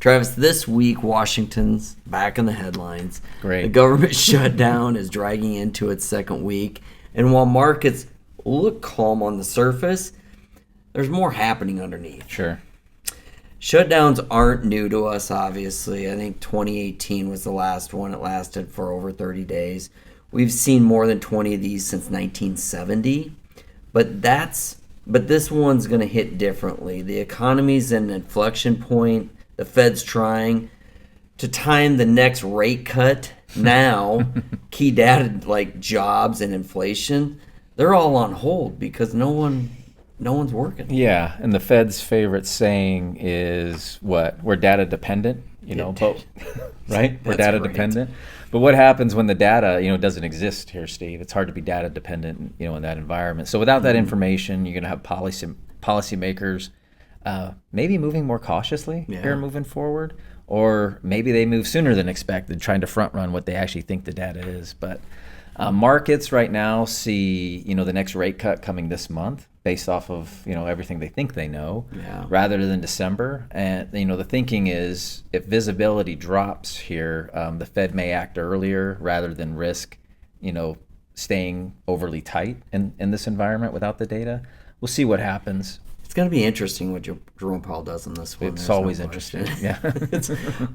Travis, this week, Washington's back in the headlines. Great. The government shutdown is dragging into its second week. And while markets look calm on the surface, there's more happening underneath. Sure. Shutdowns aren't new to us, obviously. I think 2018 was the last one. It lasted for over 30 days. We've seen more than 20 of these since 1970. But this one's going to hit differently. The economy's at an inflection point. The Fed's trying to time the next rate cut now. Key data like jobs and inflation, they're all on hold because no one's working. Yeah, and the Fed's favorite saying is what? We're data dependent, but right? We're data dependent. But what happens when the data, doesn't exist here, Steve? It's hard to be data dependent, in that environment. So without that information, you're going to have policymakers maybe moving more cautiously here moving forward, or maybe they move sooner than expected, trying to front run what they actually think the data is. But markets right now see, the next rate cut coming this month based off of, everything they think they know, rather than December. And, the thinking is if visibility drops here, the Fed may act earlier rather than risk, staying overly tight in this environment without the data. We'll see what happens. It's going to be interesting what Jerome Powell does on this one. It's always interesting. Yeah.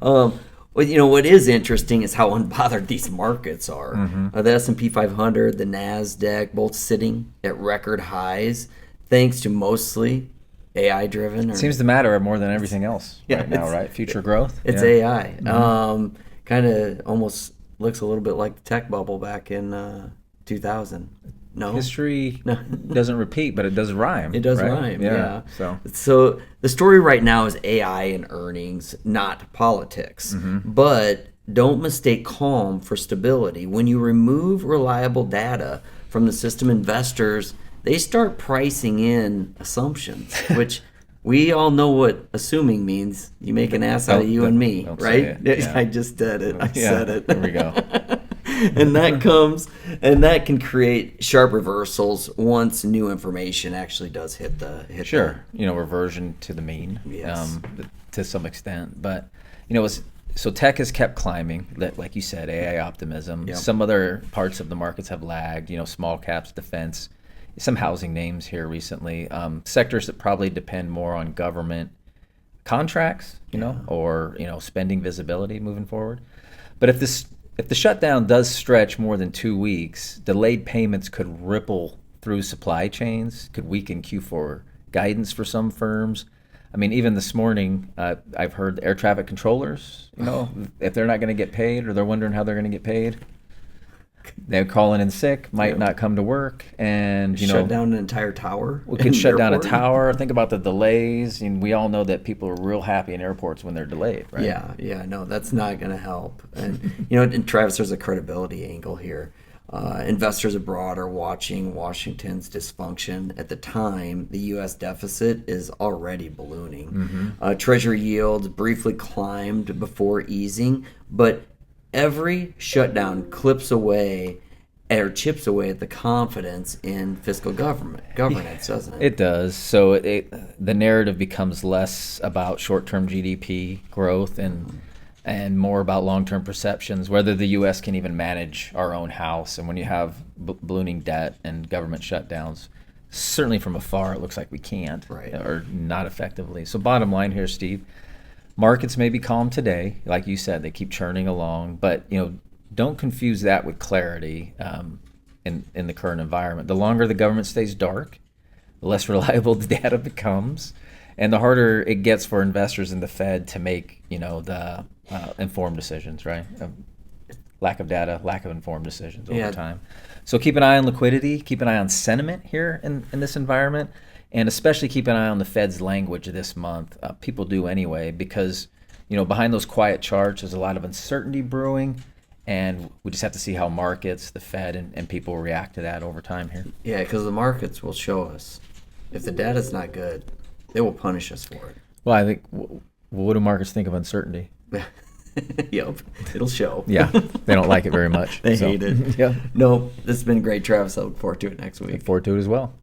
Well, what is interesting is how unbothered these markets are. Mm-hmm. The S&P 500, the NASDAQ, both sitting at record highs, thanks to mostly AI-driven. It seems to matter more than everything else right now, right? Future growth. It's AI. Mm-hmm. Kind of almost looks a little bit like the tech bubble back in 2000. No. History doesn't repeat, but it does rhyme. It does right? rhyme, yeah. So the story right now is AI and earnings, not politics. Mm-hmm. But don't mistake calm for stability. When you remove reliable data from the system, investors, they start pricing in assumptions, which we all know what assuming means. You make an ass out of you and me, right? Yeah. I just did it. I said it. There we go. And that can create sharp reversals once new information actually does hit the reversion to the mean. Yes. To some extent, but so tech has kept climbing, like you said, AI optimism. Yep. Some other parts of the markets have lagged, small caps, defense, some housing names here recently, sectors that probably depend more on government contracts, or spending visibility moving forward. But if the shutdown does stretch more than 2 weeks, delayed payments could ripple through supply chains, could weaken Q4 guidance for some firms. I mean, even this morning, I've heard air traffic controllers, if they're not going to get paid or they're wondering how they're going to get paid, they're calling in sick, might not come to work, and shut down an entire tower. We could shut down a tower. Think about the delays, and we all know that people are real happy in airports when they're delayed, right? Yeah, no, that's not going to help. And and Travis, there's a credibility angle here. Investors abroad are watching Washington's dysfunction. At the time, the U.S. deficit is already ballooning. Mm-hmm. Treasury yields briefly climbed before easing, but every shutdown chips away at the confidence in fiscal governance, doesn't it? It does. So the narrative becomes less about short-term GDP growth and more about long-term perceptions, whether the U.S. can even manage our own house. And when you have ballooning debt and government shutdowns, certainly from afar, it looks like we can't, right, or not effectively. So bottom line here, Steve, markets may be calm today. Like you said, they keep churning along, but don't confuse that with clarity in the current environment. The longer the government stays dark, the less reliable the data becomes, and the harder it gets for investors in the Fed to make the informed decisions, right? Lack of data, lack of informed decisions over time. So keep an eye on liquidity, keep an eye on sentiment here in this environment, and especially keep an eye on the Fed's language this month. People do anyway, because behind those quiet charts, there's a lot of uncertainty brewing, and we just have to see how markets, the Fed, and people react to that over time here. Yeah, because the markets will show us. If the data's not good, they will punish us for it. Well, I think, what do markets think of uncertainty? Yep, it'll show. Yeah, they don't like it very much. They hate it. Yeah. No, this has been great, Travis. I look forward to it next week. Look forward to it as well.